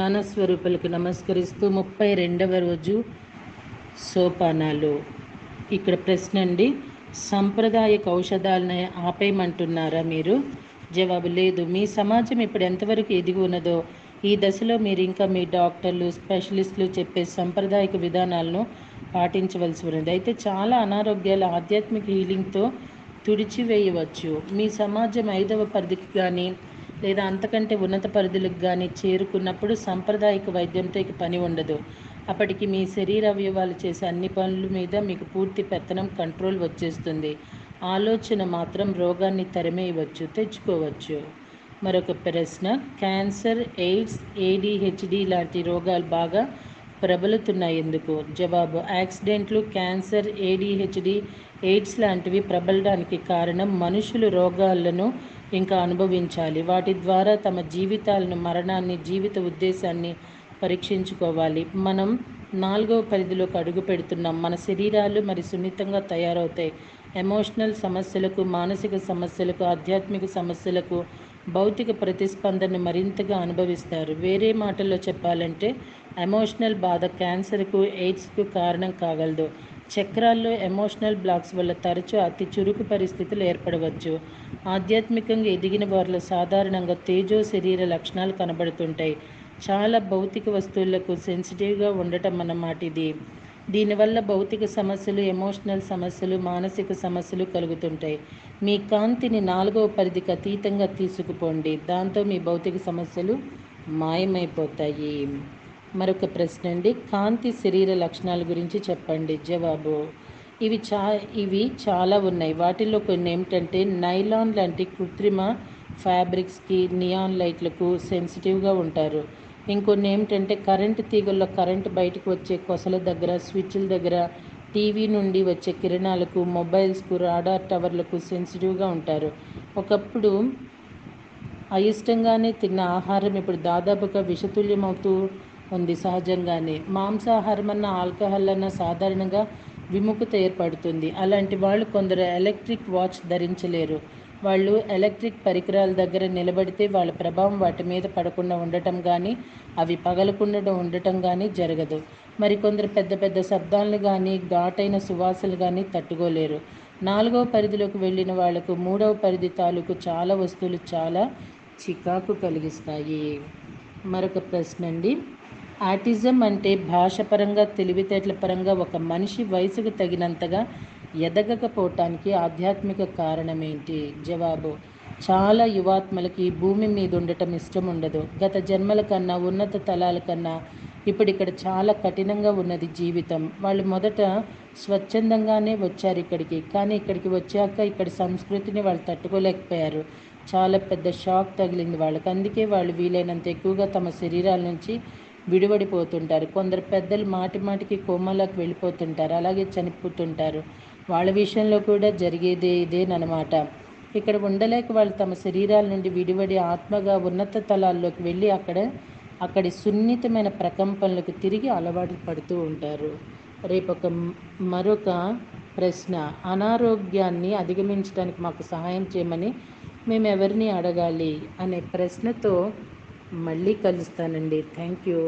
జ్ఞాన స్వరూపులకు నమస్కరిస్తూ 32వ రోజు సోపానాలు. ఇక్కడ ప్రశ్న అండి, సాంప్రదాయక ఔషధాలను ఆపేయమంటున్నారా మీరు? జవాబు లేదు. మీ సమాజం ఇప్పుడు ఎంతవరకు ఎదిగి ఉన్నదో ఈ దశలో మీరు ఇంకా మీ డాక్టర్లు, స్పెషలిస్టులు చెప్పే సాంప్రదాయక విధానాలను పాటించవలసి ఉన్నది. అయితే చాలా అనారోగ్యాలు ఆధ్యాత్మిక హీలింగ్తో తుడిచివేయవచ్చు. మీ సమాజం 5వ పరిధికి కానీ లేదా అంతకంటే ఉన్నత పరిధులకు కానీ చేరుకున్నప్పుడు సాంప్రదాయక వైద్యంతో ఇక పని ఉండదు. అప్పటికి మీ శరీర అవయవాలు చేసే అన్ని పనుల మీద మీకు పూర్తి పెత్తనం, కంట్రోల్ వచ్చేస్తుంది. ఆలోచన మాత్రం రోగాన్ని తెచ్చుకోవచ్చు. మరొక ప్రశ్న, క్యాన్సర్, ఎయిడ్స్, ADHD లాంటి రోగాలు బాగా ప్రబలుతున్నాయి ఎందుకు? జవాబు, యాక్సిడెంట్లు, క్యాన్సర్, ADHD, ఎయిడ్స్ లాంటివి ప్రబలడానికి కారణం మనుషులు రోగాలను ఇంకా అనుభవించాలి. వాటి ద్వారా తమ జీవితాలను, మరణాన్ని, జీవిత ఉద్దేశాన్ని పరీక్షించుకోవాలి. మనం 4వ పరిధిలోకి అడుగు పెడుతున్నాం. మన శరీరాలు మరి సున్నితంగా తయారవుతాయి. ఎమోషనల్ సమస్యలకు, మానసిక సమస్యలకు, ఆధ్యాత్మిక సమస్యలకు భౌతిక ప్రతిస్పందనను మరింతగా అనుభవిస్తారు. వేరే మాటల్లో చెప్పాలంటే ఎమోషనల్ బాధ క్యాన్సర్కు, ఎయిడ్స్కు కారణం కాగలదు. చక్రాల్లో ఎమోషనల్ బ్లాక్స్ వల్ల తరచూ అతి చురుకు పరిస్థితులు ఏర్పడవచ్చు. ఆధ్యాత్మికంగా ఎదిగిన వారిలో సాధారణంగా తేజో శరీర లక్షణాలు కనబడుతుంటాయి. చాలా భౌతిక వస్తువులకు సెన్సిటివ్గా ఉండటం అన్నమాట ఇది. దీనివల్ల భౌతిక సమస్యలు, ఎమోషనల్ సమస్యలు, మానసిక సమస్యలు కలుగుతుంటాయి. మీ కాంతిని 4వ పరిధికి అతీతంగా తీసుకుపోండి. దాంతో మీ భౌతిక సమస్యలు మాయమైపోతాయి. మరొక ప్రశ్న అండి, కాంతి శరీర లక్షణాల గురించి చెప్పండి. జవాబు, ఇవి చాలా ఉన్నాయి. వాటిల్లో కొన్ని ఏమిటంటే, నైలాన్ లాంటి కృత్రిమ ఫ్యాబ్రిక్స్కి, నియాన్ లైట్లకు సెన్సిటివ్గా ఉంటారు. ఇంకొన్ని ఏమిటంటే, కరెంటు తీగల్లో కరెంటు బయటకు వచ్చే కొసల దగ్గర, స్విచ్ల దగ్గర, టీవీ నుండి వచ్చే కిరణాలకు, మొబైల్స్కు, రాడార్ టవర్లకు సెన్సిటివ్గా ఉంటారు. ఒకప్పుడు అయిష్టంగానే తిన్న ఆహారం ఇప్పుడు దాదాపుగా విషతుల్యమవుతూ ఉంది. సహజంగానే మాంసాహారం అన్న, ఆల్కహాల్ అన్న సాధారణంగా విముఖత ఏర్పడుతుంది. అలాంటి వాళ్ళు కొందరు ఎలక్ట్రిక్ వాచ్ ధరించలేరు. వాళ్ళు ఎలక్ట్రిక్ పరికరాల దగ్గర నిలబడితే వాళ్ళ ప్రభావం వాటి మీద పడకుండా ఉండటం కానీ, అవి పగలకుండా ఉండటం కానీ జరగదు. మరికొందరు పెద్ద పెద్ద శబ్దాలను కానీ, ఘాటైన సువాసనలు కానీ తట్టుకోలేరు. 4వ పరిధిలోకి వెళ్ళిన వాళ్లకు 3వ పరిధి తాలూకు చాలా వస్తువులు చాలా చికాకు కలిగిస్తాయి. మరొక ప్రశ్న అండి, ఆటిజం అంటే భాషపరంగా, తెలివితేటల పరంగా ఒక మనిషి వయసుకు తగినంతగా ఎదగకపోవటానికి ఆధ్యాత్మిక కారణం ఏంటి? జవాబు, చాలా యువాత్మలకి భూమి మీద ఉండటం ఇష్టం ఉండదు. గత జన్మల కన్నా, ఉన్నత తలాల కన్నా ఇప్పుడు ఇక్కడ చాలా కఠినంగా ఉన్నది జీవితం. వాళ్ళు మొదట స్వచ్ఛందంగానే వచ్చారు ఇక్కడికి. కానీ ఇక్కడికి వచ్చాక ఇక్కడి సంస్కృతిని వాళ్ళు తట్టుకోలేకపోయారు. చాలా పెద్ద షాక్ తగిలింది వాళ్ళకి. అందుకే వాళ్ళు వీలైనంత ఎక్కువగా తమ శరీరాల నుంచి విడిపడిపోతుంటారు. కొందరు పెద్దలు మాటి మాటికి కోమాలోకి వెళ్ళిపోతుంటారు, అలాగే చనిపోతుంటారు. వాళ్ళ విషయంలో కూడా జరిగేదే ఇదేనమాట. ఇక్కడ ఉండలేక వాళ్ళు తమ శరీరాల నుండి విడివడి ఆత్మగా ఉన్నత తలాల్లోకి వెళ్ళి అక్కడి సున్నితమైన ప్రకంపనలకు తిరిగి అలవాటు పడుతూ ఉంటారు. మరొక ప్రశ్న, అనారోగ్యాన్ని అధిగమించడానికి మాకు సహాయం చేయమని మేము ఎవరిని అడగాలి అనే ప్రశ్నతో మళ్ళీ కలుస్తానండి. Thank you.